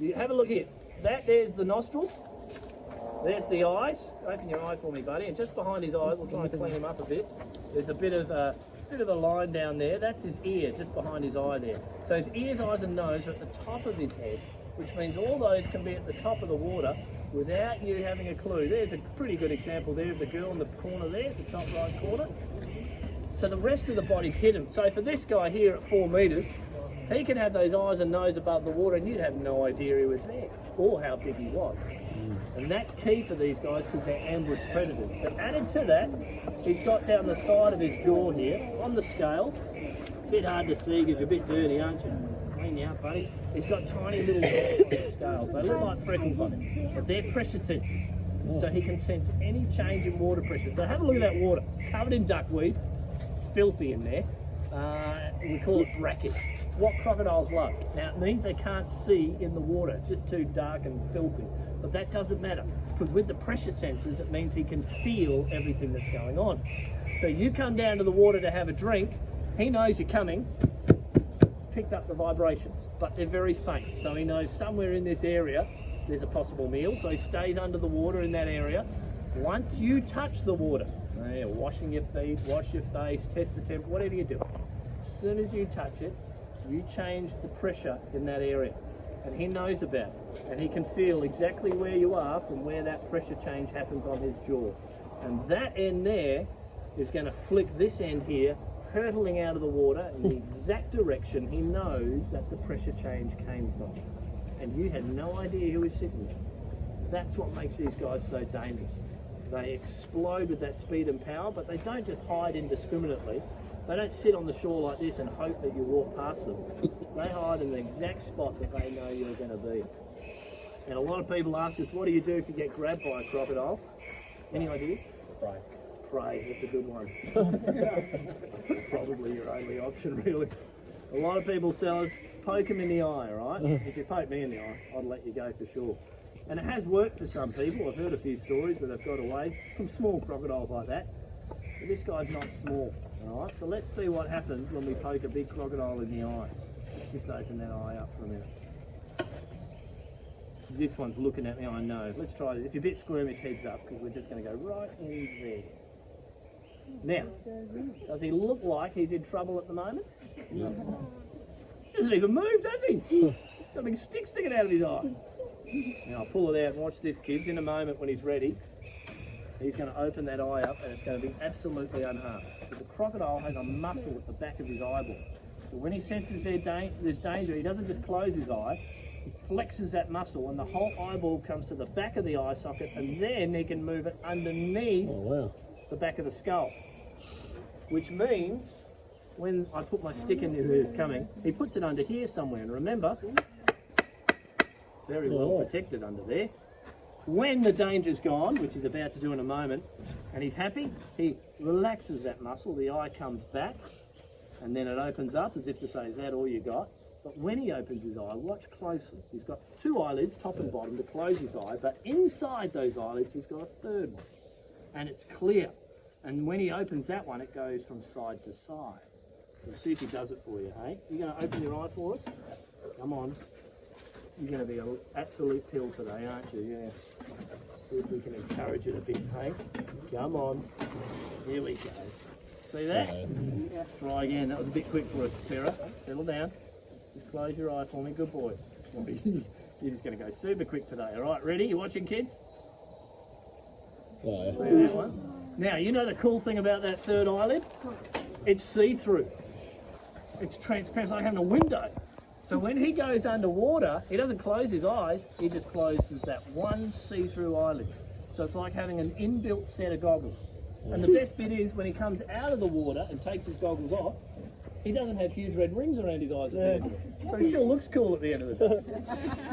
You have a look here. There's the nostrils. There's the eyes. Open your eye for me, buddy. And just behind his eyes, we'll try and clean him up a bit. There's a bit of a line down there. That's his ear, just behind his eye there. So his ears, eyes and nose are at the top of his head, which means all those can be at the top of the water without you having a clue. There's a pretty good example there of the girl in the corner there, the top right corner. So the rest of the body's hidden. So for this guy here at 4 metres, he can have those eyes and nose above the water and you'd have no idea he was there or how big he was. And that's key for these guys because they're ambush predators. But added to that, he's got down the side of his jaw here, on the scale, a bit hard to see because you're a bit dirty, aren't you? Clean you up, buddy. He's got tiny little dots on his scales. They look like freckles on him, but they're pressure sensors. So he can sense any change in water pressure. So have a look at that water, covered in duckweed. It's filthy in there. We call it brackish. What crocodiles love. Now it means they can't see in the water, it's just too dark and filthy. But that doesn't matter, because with the pressure sensors, it means he can feel everything that's going on. So you come down to the water to have a drink, he knows you're coming, picked up the vibrations, but they're very faint. So he knows somewhere in this area, there's a possible meal, so he stays under the water in that area. Once you touch the water, you're washing your feet, wash your face, test the temperature, whatever you do, as soon as you touch it, you change the pressure in that area, and he knows about it. And he can feel exactly where you are from where that pressure change happens on his jaw. And that end there is going to flick this end here, hurtling out of the water in the exact direction he knows that the pressure change came from. And you had no idea who was sitting there. That's what makes these guys so dangerous. They explode with that speed and power, but they don't just hide indiscriminately. They don't sit on the shore like this and hope that you walk past them. They hide in the exact spot that they know you're going to be. And a lot of people ask us, what do you do if you get grabbed by a crocodile? Any idea? Pray. Pray, that's a good one. Probably your only option, really. A lot of people tell us, poke them in the eye, right? If you poke me in the eye, I'd let you go for sure. And it has worked for some people. I've heard a few stories that have got away from small crocodiles like that. But this guy's not small, all right? So let's see what happens when we poke a big crocodile in the eye. Let's just open that eye up for a minute. This one's looking at me, I know. Let's try this. If you're a bit squirmish, heads up, because we're just going to go right in there. Now, does he look like he's in trouble at the moment? No. He hasn't even moved, has he? He's got a big stick sticking out of his eye. Now, I'll pull it out and watch this, kids. In a moment when he's ready, he's going to open that eye up and it's going to be absolutely unharmed. But the crocodile has a muscle at the back of his eyeball. So when he senses there's danger, he doesn't just close his eye. He flexes that muscle and the whole eyeball comes to the back of the eye socket and then he can move it underneath the back of the skull. Which means when I put my stick in there who's coming, he puts it under here somewhere. And remember, very well protected under there. When the danger's gone, which he's about to do in a moment, and he's happy, he relaxes that muscle, the eye comes back, and then it opens up as if to say, is that all you got? But when he opens his eye, watch closely. He's got 2 eyelids, top and bottom, to close his eye, but inside those eyelids he's got a 3rd one. And it's clear. And when he opens that one, it goes from side to side. We'll see if he does it for you, hey? You're going to open your eye for us? Come on. You're going to be an absolute pill today, aren't you? Yeah. See if we can encourage it a bit, hey? Come on. Here we go. See that? Try again. That was a bit quick for us, Sarah. Settle down. Just close your eye for me. Good boy. You're just going to go super quick today. All right, ready? You watching, kids? Yeah. See that one? Now, you know the cool thing about that 3rd eyelid? It's see-through. It's transparent, it's like having a window. So when he goes underwater, he doesn't close his eyes, he just closes that one see-through eyelid. So it's like having an inbuilt set of goggles. And the best bit is when he comes out of the water and takes his goggles off, he doesn't have huge red rings around his eyes. So he still looks cool at the end of the day.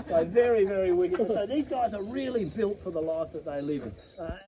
So very, very wicked. So these guys are really built for the life that they live in.